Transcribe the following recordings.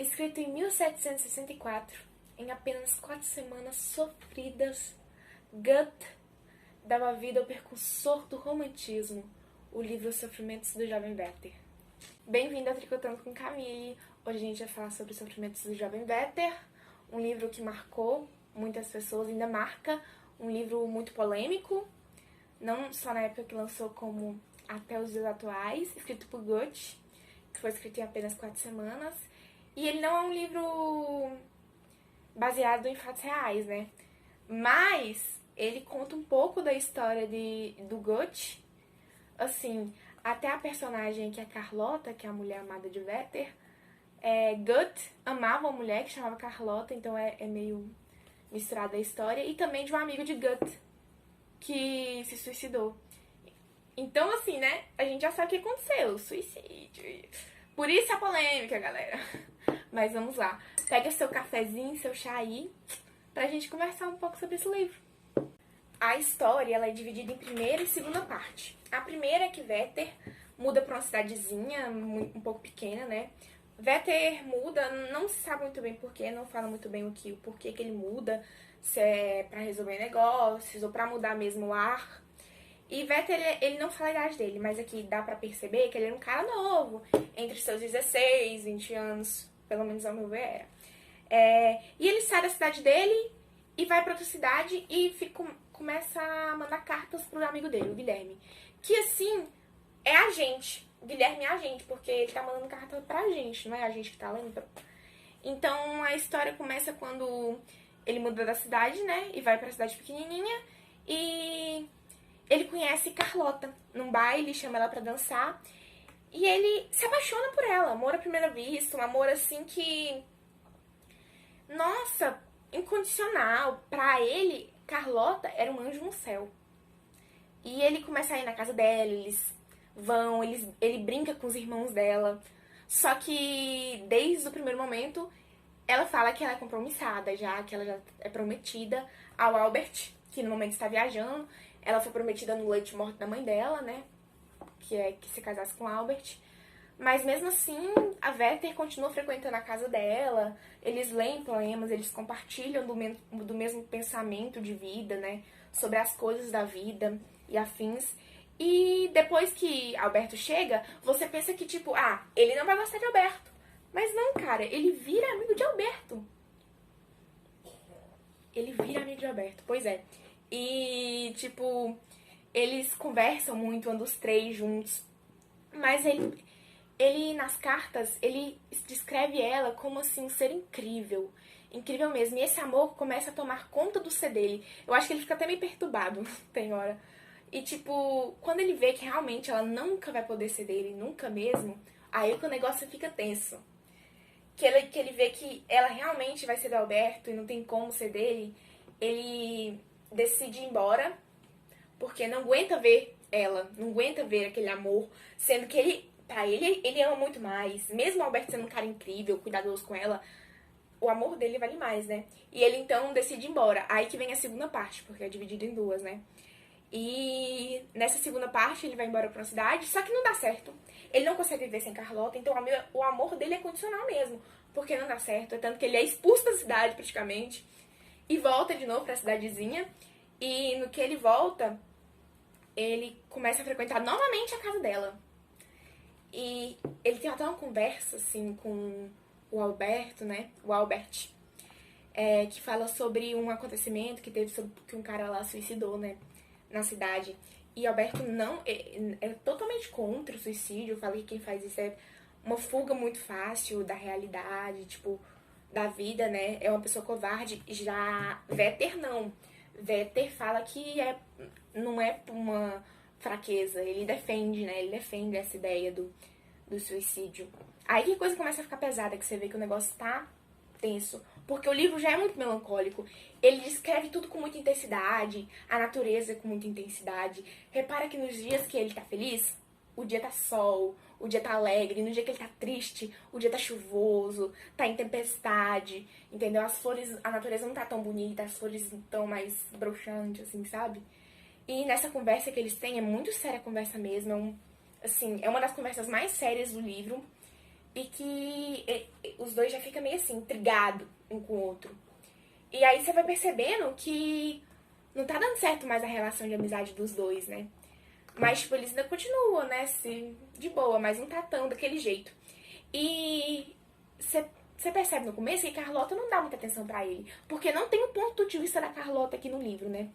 Escrito em 1764, em apenas 4 semanas sofridas, Goethe dava vida ao precursor do romantismo, o livro Os Sofrimentos do Jovem Werther. Bem-vindo a Tricotando com Camille. Hoje a gente vai falar sobre Os Sofrimentos do Jovem Werther, um livro que marcou muitas pessoas, ainda marca, um livro muito polêmico, não só na época que lançou, como até os dias atuais, escrito por Goethe, que foi escrito em apenas 4 semanas. E ele não é um livro baseado em fatos reais, né? Mas ele conta um pouco da história do Goethe. Assim, até a personagem que é Carlota, que é a mulher amada de Werther, Goethe amava uma mulher que chamava Carlota, então é meio misturada a história. E também de um amigo de Goethe, que se suicidou. Então, assim, né? A gente já sabe o que aconteceu, suicídio. Por isso a polêmica, galera. Mas vamos lá. Pega seu cafezinho, seu chá aí, pra gente conversar um pouco sobre esse livro. A história, ela é dividida em primeira e segunda parte. A primeira é que Werther muda pra uma cidadezinha um pouco pequena, né? Werther muda, não se sabe muito bem porquê, não fala muito bem o porquê que ele muda, se é pra resolver negócios ou pra mudar mesmo o ar. E Werther, ele não fala a idade dele, mas aqui dá pra perceber que ele era um cara novo, entre seus 16, 20 anos, pelo menos ao meu ver era. E ele sai da cidade dele e vai pra outra cidade e começa a mandar cartas pro amigo dele, o Guilherme. Que assim, é a gente. O Guilherme é a gente, porque ele tá mandando carta pra gente, não é a gente que tá lendo. Então a história começa quando ele muda da cidade, né? E vai pra cidade pequenininha e ele conhece Carlota num baile, chama ela pra dançar. E ele se apaixona por ela, amor à primeira vista, um amor assim que... Nossa, incondicional. Pra ele, Carlota era um anjo no céu. E ele começa a ir na casa dela, ele brinca com os irmãos dela. Só que, desde o primeiro momento, ela fala que ela é compromissada já, que ela já é prometida ao Albert, que no momento está viajando. Ela foi prometida no leito de morte da mãe dela, né? Que se casasse com Albert. Mas mesmo assim, a Werther continua frequentando a casa dela. Eles leem poemas, eles compartilham do mesmo pensamento de vida, né? Sobre as coisas da vida e afins. E depois que Alberto chega, você pensa que, tipo, ele não vai gostar de Alberto. Mas não, cara, ele vira amigo de Alberto. Ele vira amigo de Alberto, pois é. E, tipo, eles conversam muito, andam os três juntos. Mas ele, nas cartas, ele descreve ela como, assim, um ser incrível. Incrível mesmo. E esse amor começa a tomar conta do ser dele. Eu acho que ele fica até meio perturbado, tem hora. E, tipo, quando ele vê que realmente ela nunca vai poder ser dele, nunca mesmo, aí que o negócio fica tenso. Que ele vê que ela realmente vai ser do Alberto e não tem como ser dele, ele decide ir embora, porque não aguenta ver ela, não aguenta ver aquele amor, sendo que pra ele ama muito mais. Mesmo o Alberto sendo um cara incrível, cuidadoso com ela, o amor dele vale mais, né? E ele então decide ir embora. Aí que vem a segunda parte, porque é dividido em duas, né? E nessa segunda parte ele vai embora pra uma cidade, só que não dá certo. Ele não consegue viver sem Carlota, então o amor dele é condicional mesmo, porque não dá certo. É tanto que ele é expulso da cidade praticamente e volta de novo pra cidadezinha. E no que ele volta, ele começa a frequentar novamente a casa dela. E ele tem até uma conversa, assim, com o Alberto, né? O Albert, que fala sobre um acontecimento que teve, que um cara lá suicidou, né? Na cidade. E Alberto não... É totalmente contra o suicídio. Eu falei que quem faz isso é uma fuga muito fácil da realidade, tipo, da vida, né? É uma pessoa covarde. Já Werther não. Werther fala que não é uma fraqueza. Ele defende, né? Ele defende essa ideia do suicídio. Aí que a coisa começa a ficar pesada, que você vê que o negócio tá tenso. Porque o livro já é muito melancólico. Ele descreve tudo com muita intensidade, a natureza com muita intensidade. Repara que nos dias que ele tá feliz, o dia tá sol, o dia tá alegre. No dia que ele tá triste, o dia tá chuvoso, tá em tempestade, entendeu? As flores, a natureza não tá tão bonita, as flores não tão mais broxantes, assim, sabe? E nessa conversa que eles têm, é muito séria a conversa mesmo, assim, é uma das conversas mais sérias do livro. e que os dois já ficam meio assim, intrigados um com o outro. E aí você vai percebendo que não tá dando certo mais a relação de amizade dos dois, né? Mas, tipo, eles ainda continuam, né? Assim, de boa, mas não tá tão daquele jeito. E você percebe no começo que Carlota não dá muita atenção pra ele. Porque não tem um ponto de vista da Carlota aqui no livro, né?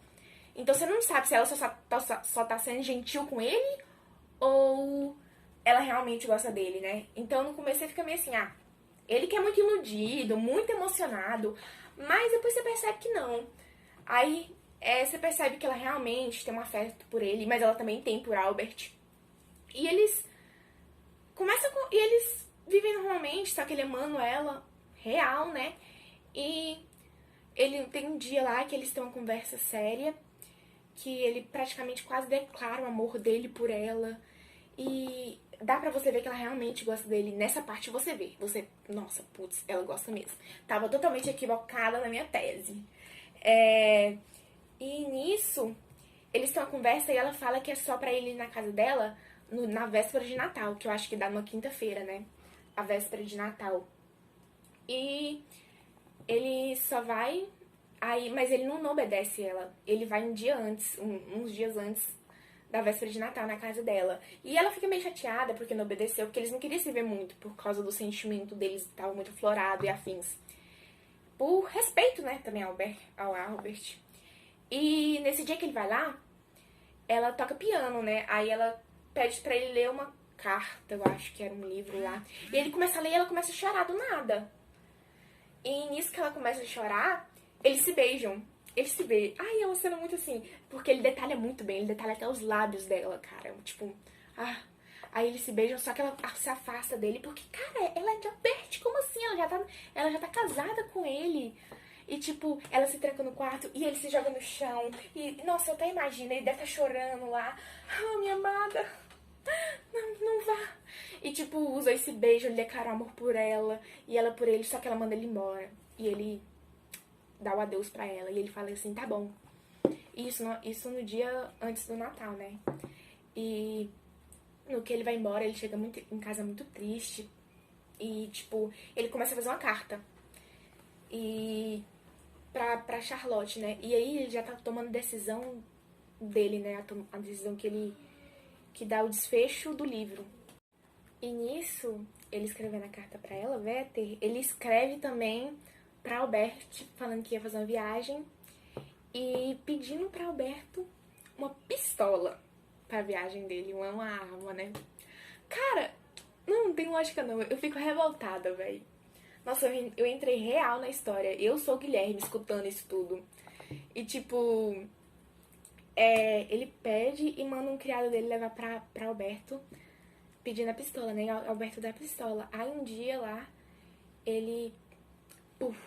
Então você não sabe se ela só tá sendo gentil com ele ou ela realmente gosta dele, né? Então no começo você fica meio assim, ah, ele que é muito iludido, muito emocionado, mas depois você percebe que não. Aí você percebe que ela realmente tem um afeto por ele, mas ela também tem por Albert. E eles e eles vivem normalmente, só que ele amando ela, real, né? E ele tem um dia lá que eles têm uma conversa séria, que ele praticamente quase declara o amor dele por ela. E dá pra você ver que ela realmente gosta dele. Nessa parte você vê. Nossa, putz, ela gosta mesmo. Tava totalmente equivocada na minha tese. E nisso, eles têm uma conversa e ela fala que é só pra ele ir na casa dela na véspera de Natal, que eu acho que dá numa quinta-feira, né? A véspera de Natal. E ele só vai aí, mas ele não obedece ela. Ele vai um dia antes, uns dias antes da véspera de Natal na casa dela. E ela fica meio chateada porque não obedeceu, porque eles não queriam se ver muito por causa do sentimento deles, estava muito florado e afins. Por respeito, né, também ao Albert. E nesse dia que ele vai lá, ela toca piano, né? Aí ela pede pra ele ler uma carta, eu acho que era um livro lá. E ele começa a ler e ela começa a chorar do nada. E nisso que ela começa a chorar, eles se beijam. Eles se beijam. Ai, é uma cena muito assim. Porque ele detalha muito bem. Ele detalha até os lábios dela, cara. Tipo, ah. Aí eles se beijam, só que ela se afasta dele. Porque, cara, ela é de Albert. Como assim? Ela já tá casada com ele. E, tipo, ela se tranca no quarto e ele se joga no chão. E, nossa, eu até imagino. Ele deve estar chorando lá. Ah, minha amada. Não vá. E, tipo, usa esse beijo, ele declara amor por ela e ela por ele, só que ela manda ele embora. E ele dá o adeus pra ela. E ele fala assim, tá bom. E isso no dia antes do Natal, né? E no que ele vai embora, ele chega em casa muito triste. E, tipo, ele começa a fazer uma carta. E pra Charlotte, né? E aí ele já tá tomando decisão dele, né? A decisão que dá o desfecho do livro. E nisso, ele escrevendo a carta pra ela, Vetter, ele escreve também pra Albert, falando que ia fazer uma viagem e pedindo pra Alberto uma pistola pra viagem dele, uma arma, né? Cara, não tem lógica não, eu fico revoltada, velho. Nossa, eu entrei real na história. Eu sou o Guilherme escutando isso tudo. E tipo, ele pede e manda um criado dele levar pra Alberto pedindo a pistola, né? Alberto dá a pistola. Aí um dia lá, ele puf,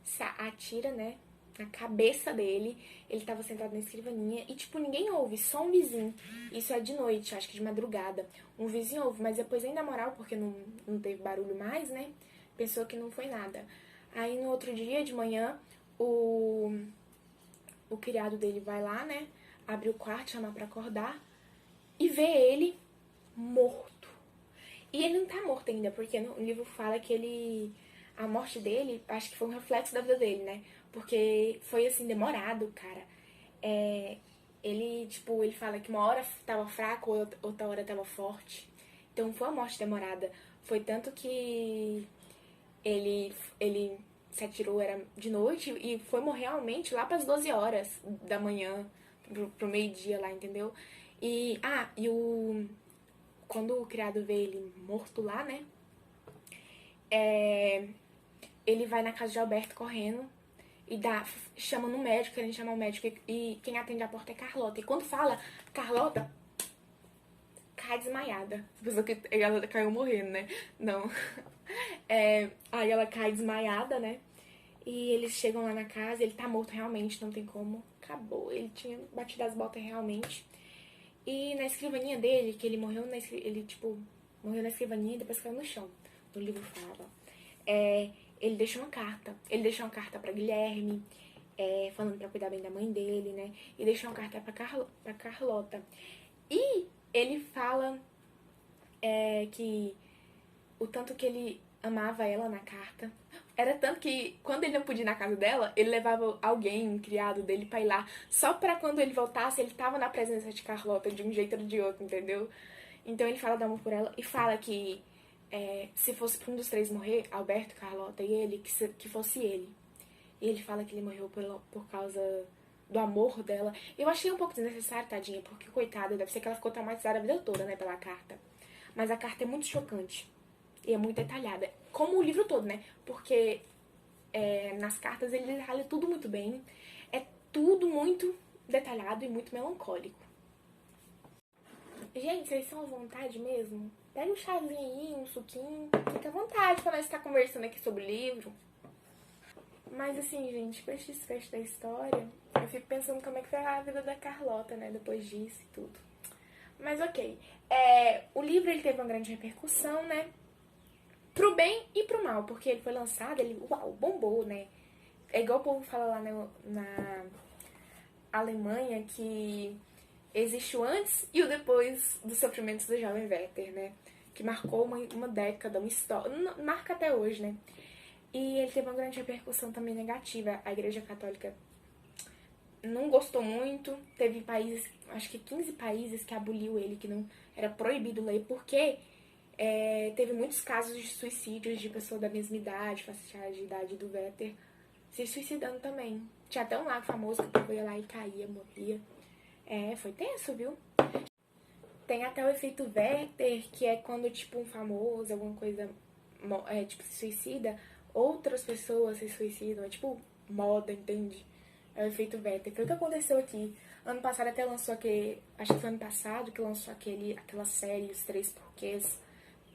se atira, né? Na cabeça dele. Ele tava sentado na escrivaninha e, tipo, ninguém ouve, só um vizinho. Isso é de noite, acho que de madrugada. Um vizinho ouve, mas depois ainda moral, porque não teve barulho mais, né? Pensou que não foi nada. Aí no outro dia, de manhã, o criado dele vai lá, né? Abre o quarto, chama pra acordar e vê ele morto. E ele não tá morto ainda, porque no livro fala que a morte dele, acho que foi um reflexo da vida dele, né? Porque foi assim, demorado, cara. Ele fala que uma hora tava fraco, outra hora tava forte. Então foi uma morte demorada. Foi tanto que ele se atirou, era de noite, e foi morrer realmente lá pras 12 horas da manhã, pro meio-dia lá, entendeu? Quando o criado vê ele morto lá, né? Ele vai na casa de Alberto correndo e chama no médico, querendo chamar o médico. E quem atende a porta é Carlota. E quando fala Carlota, cai desmaiada. Pensou que ela caiu morrendo, né? Não. Aí ela cai desmaiada, né? E eles chegam lá na casa, ele tá morto realmente, não tem como. Acabou. Ele tinha batido as botas realmente. E na escrivaninha dele, que ele morreu morreu na escrivaninha e depois caiu no chão. No livro fala. Ele deixou uma carta. Ele deixou uma carta pra Guilherme, falando pra cuidar bem da mãe dele, né? E deixou uma carta pra Carlota. E ele fala que o tanto que ele amava ela na carta. Era tanto que, quando ele não podia ir na casa dela, ele levava alguém, um criado dele, pra ir lá. Só pra quando ele voltasse, ele tava na presença de Carlota, de um jeito ou de outro, entendeu? Então ele fala do amor por ela e fala que se fosse pra um dos três morrer, Alberto, Carlota e ele, que fosse ele. E ele fala que ele morreu por causa do amor dela. Eu achei um pouco desnecessário, tadinha, porque, coitada, deve ser que ela ficou traumatizada a vida toda, né, pela carta. Mas a carta é muito chocante. E é muito detalhada. Como o livro todo, né? Porque nas cartas ele detalha tudo muito bem. É tudo muito detalhado e muito melancólico. Gente, vocês estão à vontade mesmo? Pega um chazinho aí, um suquinho. Fica à vontade pra nós estar conversando aqui sobre o livro. Mas assim, gente, com esse desfecho da história, eu fico pensando como é que foi a vida da Carlota, né? Depois disso e tudo. Mas ok. O livro ele teve uma grande repercussão, né? Pro bem e pro mal, porque ele foi lançado, ele, uau, bombou, né? É igual o povo fala lá na Alemanha que existe o antes e o depois dos sofrimentos do jovem Werther, né? Que marcou uma década, uma história, marca até hoje, né? E ele teve uma grande repercussão também negativa. A Igreja Católica não gostou muito. Teve países, acho que 15 países que aboliu ele, que não era proibido ler, porque teve muitos casos de suicídios de pessoas da mesma idade, faixa de idade do Werther, se suicidando também. Tinha até um lago famoso que o povo ia lá e caía, morria. Foi tenso, viu? Tem até o efeito Werther, que é quando, tipo, um famoso, alguma coisa, tipo, se suicida, outras pessoas se suicidam. É tipo moda, entende? É o efeito Werther. Foi o que aconteceu aqui. Ano passado até lançou acho que foi ano passado que lançou aquela série, Os Três Porquês.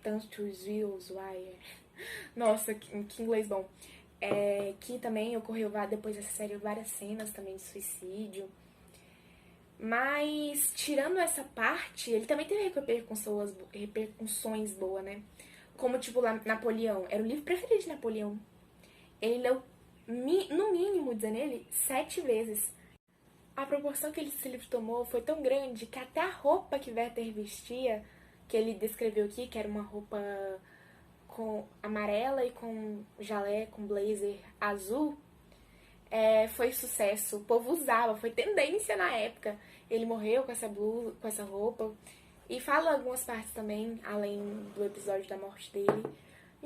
Tantos Views, Why. Nossa, que inglês bom. Que também ocorreu depois dessa série várias cenas também de suicídio. Mas, tirando essa parte, ele também teve repercussões boas, né? Como, tipo, Napoleão. Era o livro preferido de Napoleão. Ele leu, no mínimo, dizendo ele, 7 vezes. A proporção que esse livro tomou foi tão grande que até a roupa que Werther vestia, que ele descreveu aqui, que era uma roupa com amarela e com jalé, com blazer azul, foi sucesso. O povo usava, foi tendência na época. Ele morreu com essa blusa, com essa roupa. E fala algumas partes também, além do episódio da morte dele.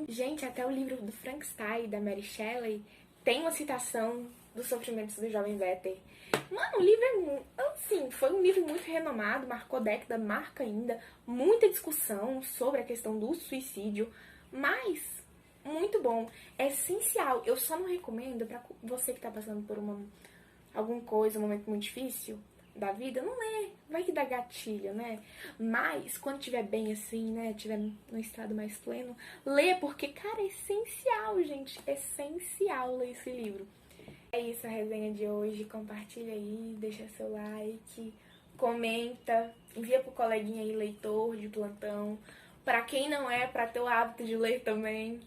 Gente, até o livro do Frankenstein, da Mary Shelley, tem uma citação dos sofrimentos do jovem Werther. Mano, o livro assim, foi um livro muito renomado, marcou década, marca ainda. Muita discussão sobre a questão do suicídio, mas muito bom, é essencial. Eu só não recomendo pra você que tá passando por alguma coisa, um momento muito difícil da vida, não lê, vai que dá gatilho, né? Mas quando tiver bem assim, né, tiver no estado mais pleno, lê, porque, cara, é essencial, gente, é essencial ler esse livro. É isso a resenha de hoje, compartilha aí, deixa seu like, comenta, envia pro coleguinha aí, leitor de plantão, pra quem não é, pra ter o hábito de ler também.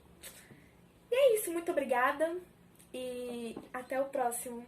E é isso, muito obrigada e até o próximo.